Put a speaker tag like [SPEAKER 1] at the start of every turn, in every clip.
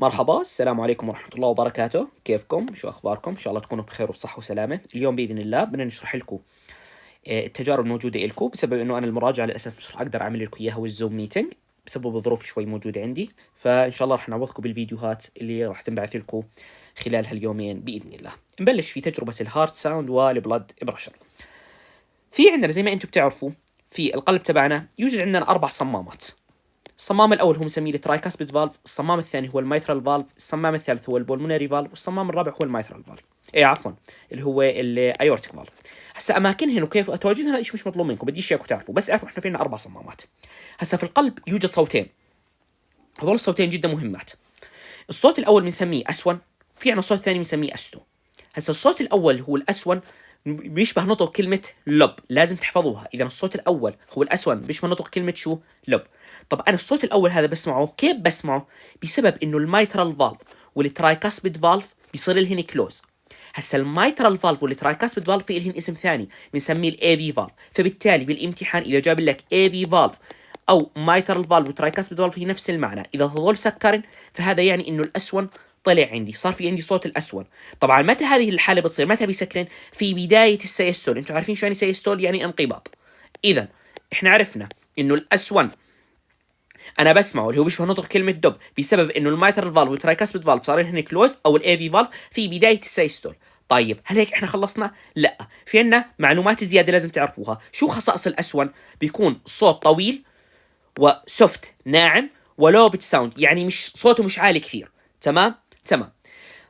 [SPEAKER 1] مرحبا، السلام عليكم ورحمة الله وبركاته. كيفكم؟ شو أخباركم؟ إن شاء الله تكونوا بخير وبصحة وسلامة. اليوم بإذن الله بدنا نشرح لكم التجارب الموجودة إلكم، بسبب إنه أنا المراجعة للأسف مش رح أقدر أعمل لكم إياها والزوم ميتنج بسبب ظروف شوي موجودة عندي، فإن شاء الله رح نعوضكم بالفيديوهات اللي رح تنبعث لكم خلال هاليومين بإذن الله. نبلش في تجربة الهارت ساوند والبلد برشر. في عندنا زي ما أنتم بتعرفوا في القلب تبعنا يوجد عندنا 4 صمامات. الصمام الاول هو مسميه الترايكاسبيد فالف، الصمام الثاني هو الميترال فالف، الصمام الثالث هو البولمونري فالف، والصمام الرابع هو الميترال فالف. عفوا، اللي هو الايورتيك فالف. هسا اماكنهن وكيف تواجدهن هذا شيء مش مطلوب منكم، بديش اياكم تعرفوا، بس اعرفوا احنا فينا 4 صمامات. هسا في القلب يوجد صوتين، هذول الصوتين جدا مهمات. الصوت الاول بنسميه اسون، في عندنا صوت ثاني بنسميه استو. هسا الصوت الاول هو الاسون، بيشبه نطق كلمة لب، لازم تحفظوها. إذا الصوت الأول هو الأسون بيشبه نطق كلمة شو؟ لب. طب أنا الصوت الأول هذا بسمعه كيف بسمعه؟ بسبب إنه الميترال فالف والترايكاسبيد فالف بيصير لهن كلوز. هسا الميترال فالف والترايكاسبيد فالف في لهن اسم ثاني بنسميه الاي في فالف، فبالتالي بالامتحان إذا جاب لك اي في فالف أو ميترال فالف وترايكاسبيد فالف هي نفس المعنى، إذا هذول سكرن فهذا يعني إنه الأسون طلع عندي، صار في عندي صوت الأسون. طبعا متى هذه الحالة بتصير؟ متى بيسكرن؟ في بداية السيستول. انتم عارفين شو يعني سيستول؟ يعني انقباض. إذا احنا عرفنا إنه الأسون أنا بسمعه اللي هو بيشبه نطق كلمة دب بسبب إنه الميترال فالف والترايكاسبيد فالف صار لهن كلوز أو الاي في فالف في بداية السيستول. طيب هل هيك احنا خلصنا؟ لا، في عنا معلومات زيادة لازم تعرفوها. شو خصائص الأسون؟ بيكون صوت طويل وسوفت ناعم ولو بيت ساوند، يعني مش صوته مش عالي كثير. تمام.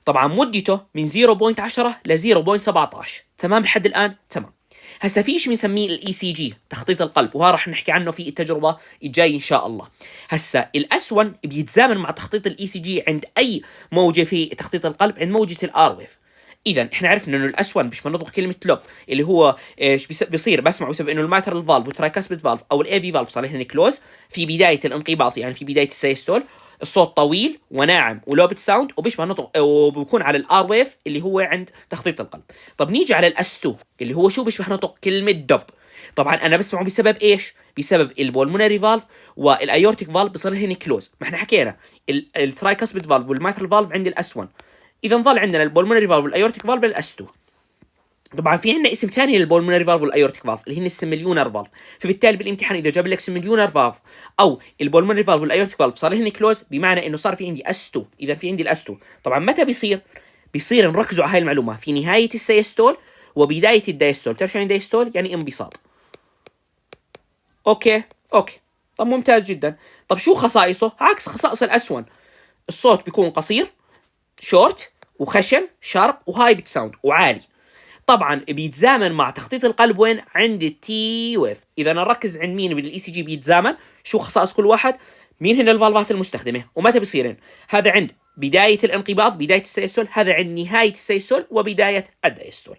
[SPEAKER 1] طبعا مدته من 0.10 ل 0.17. تمام لحد الان؟ تمام. هسا في شيء بنسميه الاي سي جي، تخطيط القلب، وها راح نحكي عنه في التجربه الجاي ان شاء الله. هسا الاسون بيتزامن مع تخطيط الاي سي جي عند اي موجه في تخطيط القلب، عند موجه الار ويف. اذا احنا عرفنا انه الاسون مش بنطق كلمه لوب اللي هو ايش بيصير بسمعه بسبب انه الماترال فالف والترايكاسبيد فالف او الاي في فالف صار لهن كلوز في بدايه الانقباض، يعني في بدايه السيستول. الصوت طويل وناعم ولوبت ساوند وبيشبه نطق وبكون على الار ويف اللي هو عند تخطيط القلب. طب نيجي على الاس2 اللي هو شو بيشبه نطق كلمه دب. طبعا انا بسمعه بسبب ايش؟ بسبب البولمونري فالف والايورتيك فالف بصير هن كلوز. ما احنا حكينا الترايكاسبيد فالف والماترال فالف عند الاس1، اذا ظل عندنا البولمونري فالف والايورتيك فالف للاس2. طبعا في عندنا اسم ثاني للبولمونري فالف والايورتيك فالف اللي هن السيميليونر فالف، فبالتالي بالامتحان اذا جاب لك سيميليونر فالف او البولمونري فالف والايورتيك فالف صار هن كلوز، بمعنى انه صار في عندي اس2. اذا في عندي الاس2، طبعا متى بيصير؟ بيصير نركزوا على هاي المعلومه في نهايه السيستول وبدايه الدايستول. بتعرف شو يعني دايستول؟ يعني انبساط. اوكي. طب ممتاز جدا. طب شو خصائصه؟ عكس خصائص الاسون، الصوت بيكون قصير شورت وخشن شارب وهاي بت ساوند وعالي. طبعا بيتزامن مع تخطيط القلب وين؟ عند التي ويف. اذا نركز عند مين بالاي سي جي بيتزامن، شو خصائص كل واحد، مين هن الفالفات المستخدمه ومتى بيصيرن. هذا عند بدايه الانقباض بدايه السيستول، هذا عند نهايه السيستول وبدايه الدايستول.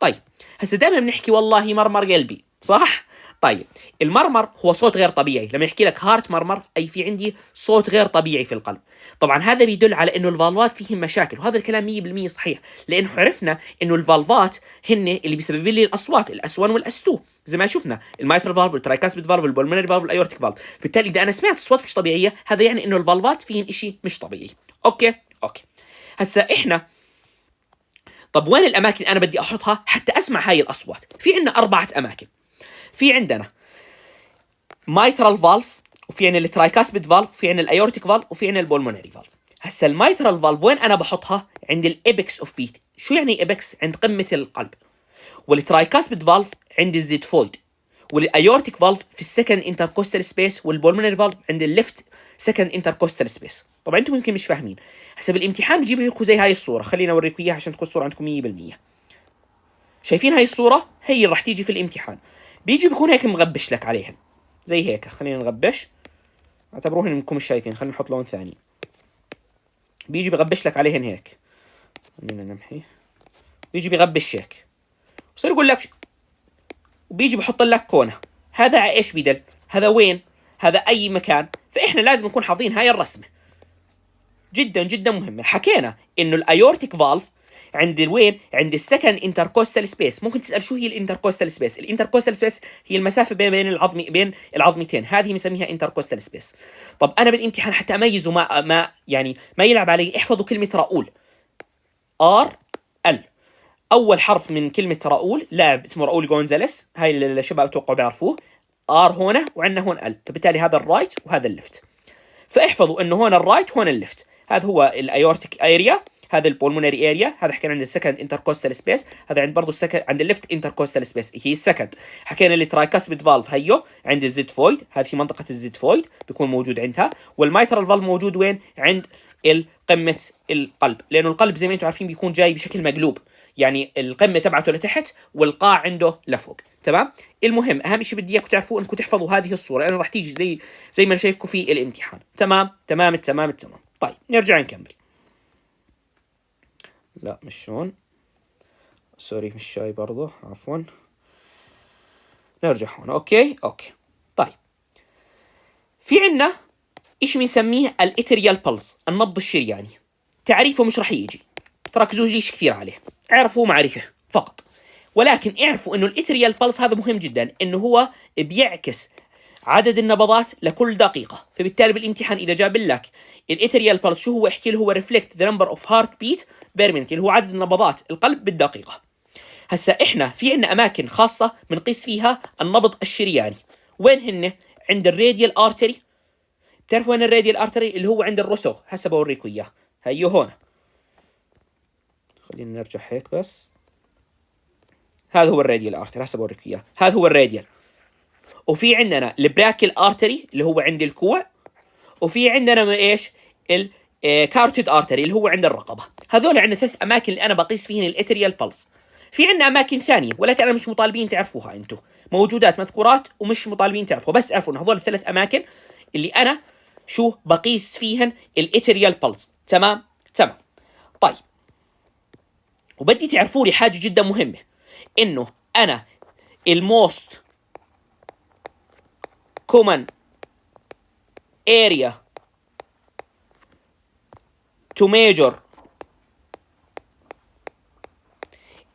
[SPEAKER 1] طيب هسه دائما بنحكي والله مرمر قلبي، صح؟ طيب المرمر هو صوت غير طبيعي. لما يحكي لك هارت مرمر اي في عندي صوت غير طبيعي في القلب. طبعا هذا بيدل على انه الفالفات فيهم مشاكل، وهذا الكلام 100% صحيح، لانه عرفنا انه الفالفات هن اللي بيسبب لي الاصوات الاسون والاس2 زي ما شفنا، الميترال فالف والترايكاسبيد فالف والبولمونري فالف والايورتيك فالف. بالتالي اذا انا سمعت اصوات مش طبيعيه هذا يعني انه الفالفات فيهن شيء مش طبيعي. اوكي. هسا احنا طب وين الاماكن انا بدي احطها حتى اسمع هاي الاصوات؟ في عندنا 4 اماكن. في عندنا مايترال فالف، وفي عندنا الترايكاسبيد فالف، وفي عندنا الايورتيك فالف، وفي عندنا البولمونري فالف. هسا المايترال فالف وين انا بحطها؟ عند الابكس اوف بيت. شو يعني ابكس؟ عند قمه القلب. والترايكاسبيد فالف عند الزيتفويد. والايورتيك فالف في السكند انتركوستال سبيس. والبولمونري فالف عند الليفت سكند انتركوستال سبيس. طبعا انتم يمكن مش فاهمين. هسا بالامتحان بجيب لكم زي هاي الصوره، خلينا اوريكم اياها عشان تكون الصوره عندكم 100%. شايفين هاي الصوره؟ هي اللي راح تيجي في الامتحان. بيجي بيكون هيك مغبش لك عليهن زي هيك. خلينا نغبش، اعتبروهن انكم مش شايفين، خلينا نحط لون ثاني. بيجي بغبش لك عليهن هيك. خلينا نمحي. بيجي بغبش هيك وصير يقول لك، وبيجي بحط لك كونه. هذا على ايش بيدل؟ هذا وين؟ هذا اي مكان. فاحنا لازم نكون حافظين هاي الرسمه، جدا جدا مهمه. حكينا انه الايورتيك فالف عند وين؟ عند السكند انتركوستال سبيس. ممكن تسال شو هي الانتركوستال سبيس؟ الانتركوستال سبيس هي المسافه بين العظمتين، هذه بنسميها انتركوستال سبيس. طب انا بالامتحان حتى اميزه ما يلعب علي، احفظوا كلمه راؤول. ار ال، اول حرف من كلمه راؤول لاعب اسمه راؤول جونزاليس، هاي الشباب اتوقع بيعرفوه. ار هنا وعندنا هون ال، فبالتالي هذا الرايت وهذا الليفت. فاحفظوا انه هون الرايت هون الليفت. هذا هو الايورتيك اريا، هذا البولمونري اريا، هذا حكينا عند السكند انتركوستال سبيس، هذا عند برضه السكند عند الليفت انتركوستال سبيس هي السكند. حكينا اللي ترايكاسبيد فالف هيو عند الزد فويد، هذه في منطقه الزد فويد بيكون موجود عندها. والمايترال فالف موجود وين؟ عند قمه القلب، لانه القلب زي ما انتم عارفين بيكون جاي بشكل مقلوب، يعني القمه تبعته لتحت والقاع عنده لفوق. تمام. المهم اهم شيء بدي اياكم تعرفوه انكم تحفظوا هذه الصوره، لانه راح تيجي زي ما انا شايفكم في الامتحان. تمام تمام تمام تمام. طيب نرجع نكمل. لا مش هون، سوري مش شاي برضه، عفوا. نرجع هون. اوكي. طيب في عنا ايش بنسميه الاتريال بلس، النبض الشرياني. تعريفه مش راح يجي، تركزوا ليش كثير عليه، اعرفوا معرفه فقط. ولكن اعرفوا انه الاتريال بلس هذا مهم جدا، انه هو بيعكس عدد النبضات لكل دقيقة. فبالتالي بالامتحان إذا جاب لك الاتريال بلس شو هو، احكي له هو ريفلكت ذا نمبر اوف هارت بيت بير مينت، اللي هو عدد نبضات القلب بالدقيقة. هسا احنا في عندنا اماكن خاصة بنقيس فيها النبض الشرياني. وين هن؟ عند الراديال ارتري. بتعرفوا وين الراديال ارتري؟ اللي هو عند الرسغ. هسا بوريكم اياه، هيو هون. خلينا نرجع هيك بس. هذا هو الراديال ارتري، هسا بوريكم اياه، هذا هو الراديال. وفي عندنا البراكيال ارتري اللي هو عند الكوع، وفي عندنا ايش؟ الكاروتيد ارتري اللي هو عند الرقبه. هذول عندنا 3 اماكن اللي انا بقيس فيهن الاتريال بلس. في عندنا اماكن ثانيه ولكن انا مش مطالبين تعرفوها، انتم موجودات مذكورات ومش مطالبين تعرفوها، بس اعرفوا ان هذول ال3 اماكن اللي انا شو بقيس فيهن الاتريال بلس. تمام. طيب وبدي تعرفوا لي حاجه جدا مهمه، انه انا الموست common area to measure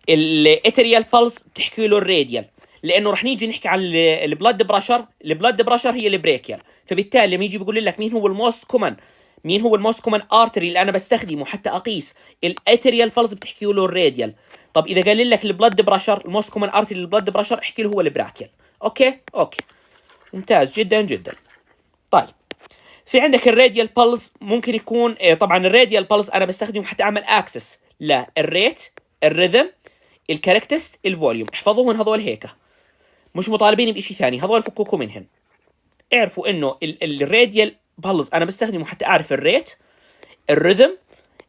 [SPEAKER 1] الاتريال بلس بتحكي له الراديال، لانه رح نيجي نحكي عن البلد بريشر. البلد بريشر هي البريكيال. فبالتالي لما يجي بيقول لك مين هو الموست كومن ارتري اللي انا بستخدمه حتى اقيس الاتريال بلس، بتحكي له الراديال. طب اذا قال لك البلد بريشر، الموست كومن ارتري للبلد بريشر، احكي له هو البراكيال. اوكي ممتاز جدا جدا. طيب في عندك الراديال بلس، ممكن يكون طبعا الراديال بلس انا بستخدمه حتى اعمل اكسس للريت، الريذم، الكاركتست، الفوليوم. احفظوهم هذول هيك، مش مطالبين بشيء ثاني، هذول فكوكوا منهن. اعرفوا انه الراديال بلس انا بستخدمه حتى اعرف الريت، الريذم،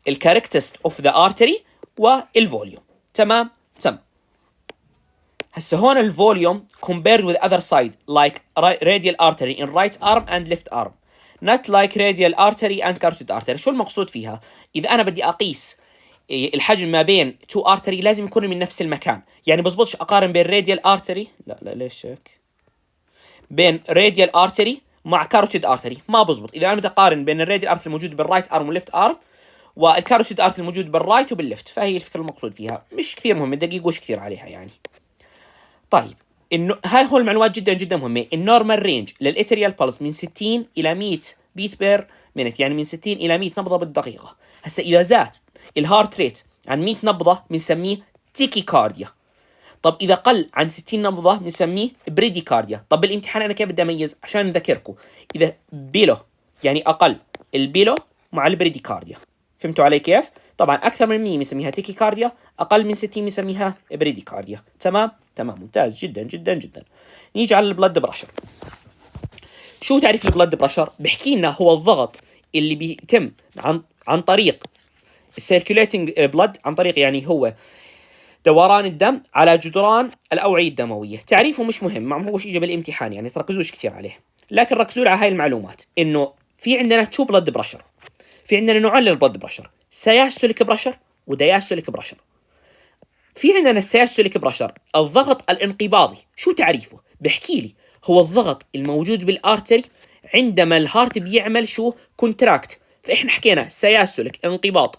[SPEAKER 1] الكاركتست اوف ذا ارتري، والفوليوم. تمام. هسه هون الفوليوم compared with other side like radial artery in right arm and left arm not like radial artery and carotid artery. شو المقصود فيها؟ إذا أنا بدي أقيس الحجم ما بين تو artery لازم يكونوا من نفس المكان، يعني بزبطش أقارن بين radial artery، لا ليش هيك، بين radial artery مع carotid artery ما بزبط. إذا أنا بدي أقارن بين الراديال artery الموجود بالرايت arm والليفت arm والكاروتيد artery الموجود بالرايت وبالليفت، فهي الفكرة المقصود فيها، مش كثير مهم، دقيقوش كثير عليها يعني. طيب هاي هو المعلومات جدا جدا مهمه. النورمال رينج للاتريال بلس من 60 الى 100 بيت بير مينت، يعني من 60 الى 100 نبضه بالدقيقه. هسه اذا زاد الهارت ريت عن 100 نبضه بنسميه تيكي كارديا. طب اذا قل عن 60 نبضه بنسميه بريدي كارديا. طب بالامتحان انا كيف بدي اميز عشان نذكركم؟ اذا بيلو يعني اقل البيلو مع البريدي كارديا، فهمتوا علي كيف؟ طبعا اكثر من 100 بنسميها تيكي كارديا، اقل من 60 بنسميها بريدي كارديا. تمام ممتاز جدا جدا جدا. نيجي على البلد بريشر. شو تعريف البلد بريشر؟ بحكي لنا هو الضغط اللي بيتم عن طريق السيركيوليتنج بلد، عن طريق يعني هو دوران الدم على جدران الاوعيه الدمويه. تعريفه مش مهم، ما هوش اجى بالامتحان يعني، تركزوش كثير عليه، لكن ركزوا على هاي المعلومات، انه في عندنا تو بلد بريشر، في عندنا نوعين للبلد بريشر، سياستوليك بريشر ودياستوليك بريشر. في عندنا السياستوليك بريشر الضغط الانقباضي. شو تعريفه؟ بحكي لي هو الضغط الموجود بالارتري عندما الهارت بيعمل شو كونتراكت. فاحنا حكينا سياستوليك انقباض،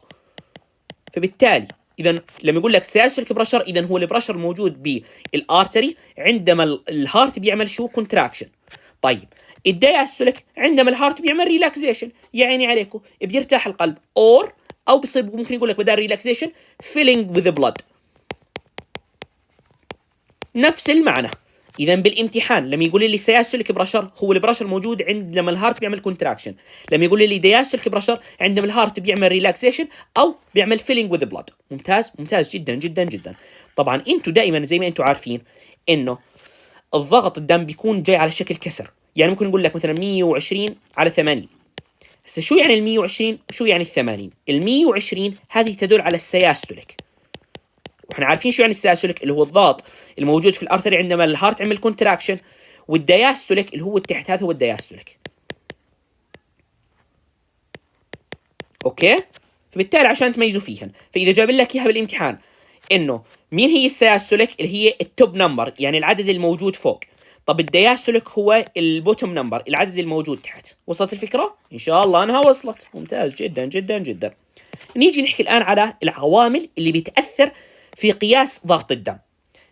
[SPEAKER 1] فبالتالي اذا لما يقول لك سياسوليك بريشر، اذا هو البريشر موجود بالارتري عندما الهارت بيعمل شو؟ كونتراكشن. طيب الدياسوليك عندما الهارت بيعمل ريلاكسيشن، يعني عليكم بيرتاح القلب، او بصير ممكن يقول لك بدل ريلاكسيشن فيلينج وذ بلاد، نفس المعنى. اذا بالامتحان لما يقول لي سياسوليك بريشر هو البريشر موجود عندما الهارت بيعمل كونتراكشن، لما يقول لي دياسوليك بريشر عندما الهارت بيعمل ريلاكسيشن او بيعمل فيلينج وذ بلاد. ممتاز، ممتاز جدا جدا جدا. طبعا انتم دائما زي ما انتم عارفين انه الضغط الدم بيكون جاي على شكل كسر، يعني ممكن نقول لك مثلا 120 على 80. هسه شو يعني ال 120 شو يعني ال 80؟ ال 120 هذه تدل على السياستوليك، واحنا عارفين شو يعني السياستوليك اللي هو الضغط الموجود في الارتري عندما الهارت عمل كونتراكشن، والدياستوليك اللي هو التحت، هذا هو الدياستوليك. اوكي، فبالتالي عشان تميزوا فيهن، فاذا جاب لك اياها بالامتحان انه مين هي السياستوليك اللي هي التوب نمبر يعني العدد الموجود فوق، طب الدياستوليك هو البوتوم نمبر العدد الموجود تحت. وصلت الفكره؟ ان شاء الله انها وصلت. ممتاز جدا جدا جدا. نيجي نحكي الان على العوامل اللي بتاثر في قياس ضغط الدم.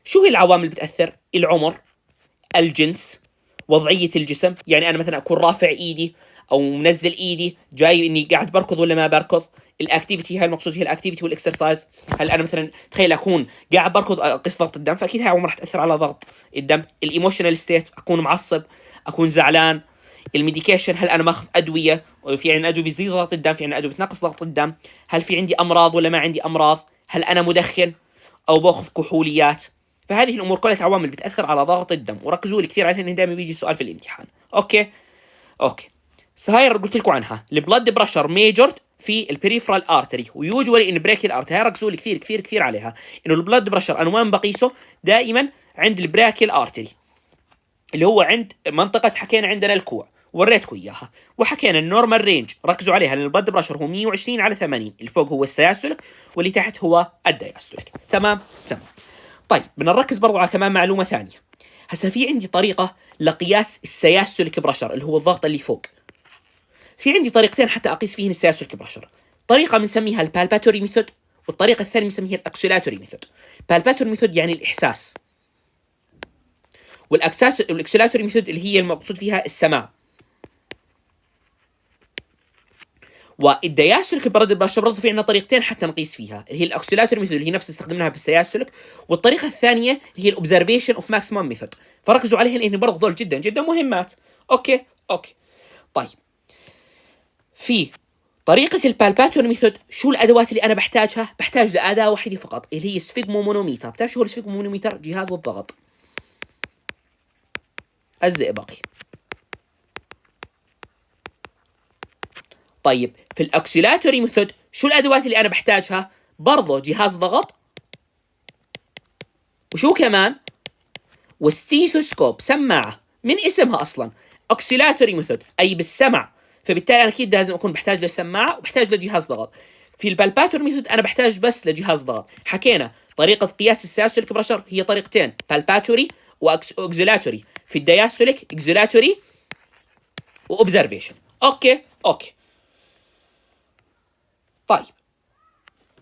[SPEAKER 1] شو هي العوامل اللي بتاثر؟ العمر، الجنس، وضعيه الجسم، يعني انا مثلا اكون رافع ايدي او منزل ايدي، جاي اني قاعد بركض ولا ما بركض. الاكتيفيتي، هاي المقصود هي الاكتيفيتي والاكسرسايز. هل انا مثلا تخيل اكون قاعد بركض اقيس ضغط الدم، فاكيد هاي عمر راح تاثر على ضغط الدم. الايموشنال ستيت، اكون معصب، اكون زعلان. الميديكيشن، هل انا ماخذ ادويه، في عندنا ادويه بيزيد ضغط الدم، في عندنا ادويه بتنقص ضغط الدم. هل في عندي امراض ولا ما عندي امراض. هل انا مدخن او باخذ كحوليات. فهذه الامور كلها عوامل بتاثر على ضغط الدم، وركزوا لي كثير عليها لان دائما بيجي سؤال في الامتحان. اوكي هاي قلت لكم عنها. البلد بريشر ميجورد في البريفرال ارتري ويوجوالي ان بريكيال ارتري. هاي ركزوا لي كثير كثير كثير عليها، انه البلد بريشر انا وين بقيسه؟ دائما عند البراكيال ارتري اللي هو عند منطقه حكينا عندنا الكوع، وريتكم اياها. وحكينا النورمال رينج ركزوا عليها لان البلد بريشر هو 120 على 80، اللي فوق هو السياستوليك واللي تحت هو الدياستوليك. تمام. طيب بدنا نركز برضو على كمان معلومه ثانيه. هسه في عندي طريقه لقياس السياستوليك بريشر اللي هو الضغط اللي فوق. في عندي طريقتين حتى اقيس فيهن السياستوليك بريشر. طريقه بنسميها البالباتوري ميثود، والطريقه الثانيه بنسميها الاكسلاتوري ميثود. بالباتوري ميثود يعني الاحساس، والاكسلاتوري ميثود اللي هي المقصود فيها السماع. والدياستوليك بريشر برضه في عندنا طريقتين حتى نقيس فيها، اللي هي الاكسلاتوري ميثود اللي هي نفس استخدمناها بالسياستوليك، والطريقه الثانيه اللي هي الاوبزرفيشن اوف ماكسيمم ميثود. فركزوا عليهن لان برضه دول جدا جدا مهمات. اوكي. طيب في طريقة البالباتوري ميثود شو الأدوات اللي أنا بحتاجها؟ بحتاج لأداة واحدة فقط اللي هي سفيغمومونوميتر. بتعرف شو هو السفيغمومونوميتر؟ جهاز الضغط الزئبقي. طيب في الأكسلاتوري ميثود شو الأدوات اللي أنا بحتاجها؟ برضه جهاز ضغط، وشو كمان؟ والستيثوسكوب، سماعة من اسمها أصلا أكسلاتوري ميثود أي بالسمع، فبالتالي أنا أكيد لازم أكون بحتاج لسماعة وبحتاج لجهاز ضغط. في البالباتوري ميثود أنا بحتاج بس لجهاز ضغط. حكينا طريقة قياس السياستوليك بريشر هي طريقتين، بالباتوري واكسلاتوري. في الدياستوليك اكسلاتوري واوبزرفيشن. اوكي. طيب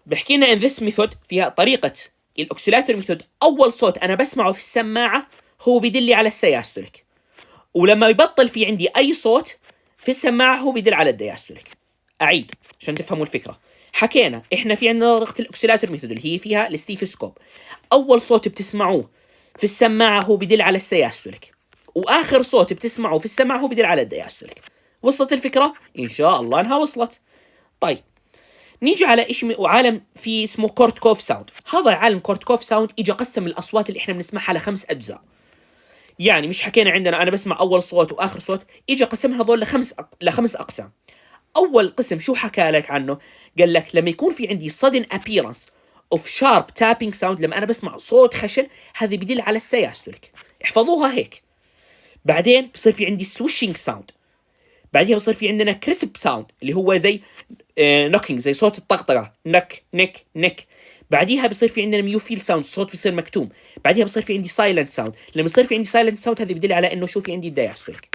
[SPEAKER 1] بحكي لنا ان ذس ميثود فيها طريقة الاكسلاتوري ميثود، أول صوت أنا بسمعه في السماعة هو بيدل على السياستوليك، ولما يبطل في عندي أي صوت في السماعة هو بيدل على الدياستوليك. أعيد عشان تفهموا الفكرة. حكينا إحنا في عندنا طريقة الأكسلاتوري ميثود اللي هي فيها الستيثوسكوب، أول صوت بتسمعوه في السماعة هو بيدل على السياستوليك، وآخر صوت بتسمعه في السماعة هو بيدل على الدياستوليك. وصلت الفكرة؟ إن شاء الله إنها وصلت. طيب نيجي على عالم في اسمه كورتكوف ساوند. هذا العالم كورتكوف ساوند اجى قسم الاصوات اللي احنا بنسمعها ل5 اجزاء. يعني مش حكينا عندنا انا بسمع اول صوت واخر صوت، اجى قسمها هذول لخمس اقسام. اول قسم شو حكى لك عنه؟ قال لك لما يكون في عندي sudden appearance of sharp tapping sound، لما انا بسمع صوت خشن هذا بيدل على السياستوليك، احفظوها هيك. بعدين بصير في عندي swishing sound، بعدها بصير في عندنا كريسب ساوند اللي هو زي نوكينج، زي صوت الطقطقه، نك. بعديها بصير في عندنا ميوفيل ساوند، الصوت بصير مكتوم. بعديها بصير في عندي سايلنت ساوند، لما يصير في عندي سايلنت ساوند هذا بيدل على انه شو في عندي الدياستوليك.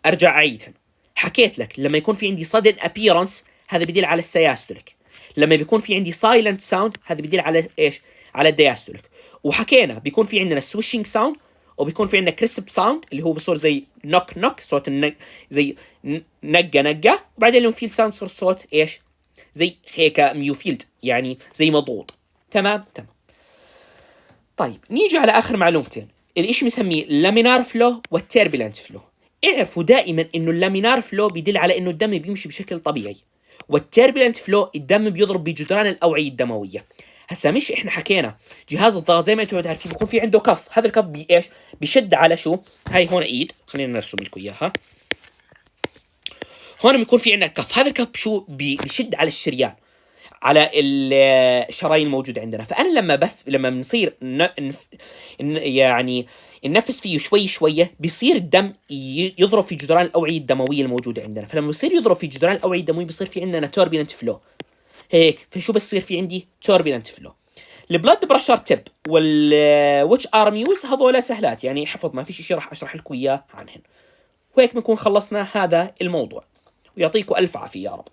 [SPEAKER 1] ارجع اعيدها. حكيت لك لما يكون في عندي sudden appearance هذا بدل على السياستوليك. لما بيكون في عندي سايلنت ساوند هذا بدل على ايش؟ على الدياستوليك. وحكينا بيكون في عندنا سويشنج ساوند وبيكون في عندنا كريسب ساوند اللي هو بصير زي نوك نوك صوت زي نقة نقة، وبعدين الميوفيلد ساوند صار صوت ايش؟ زي هيك ميوفيلد يعني زي مضغوط. تمام. طيب نيجي على اخر معلومتين، الاشي مسميه اللامينار فلو والتيربulent فلو. اعرفوا دائما انه اللامينار فلو بيدل على انه الدم بيمشي بشكل طبيعي، والتيربulent فلو الدم بيضرب بجدران الاوعيه الدمويه. هسا مش احنا حكينا جهاز الضغط زي ما انتم عارفين بيكون في عنده كف، هذا الكف ايش؟ بيشد على شو؟ هاي هون ايد، خلينا نرسم لكم اياها. هون بيكون في عندنا كف، هذا الكف شو بيشد على الشريان، على الشرايين الموجودة عندنا. فأنا لما بنصير يعني ننفس فيه شوي شوية بيصير الدم يضرب في جدران الأوعية الدموية الموجودة عندنا. فلما بيصير يضرب في جدران الأوعية الدموية بيصير في عندنا turbulent flow هيك. فشو بصير في عندي؟ turbulent flow. البلاد بريشر تب والويتش ار ميوز هذول سهلات يعني حفظ، ما فيش شيء راح اشرح لكم اياه عنهن. وهيك بنكون خلصنا هذا الموضوع، ويعطيكم الف عافية يا رب.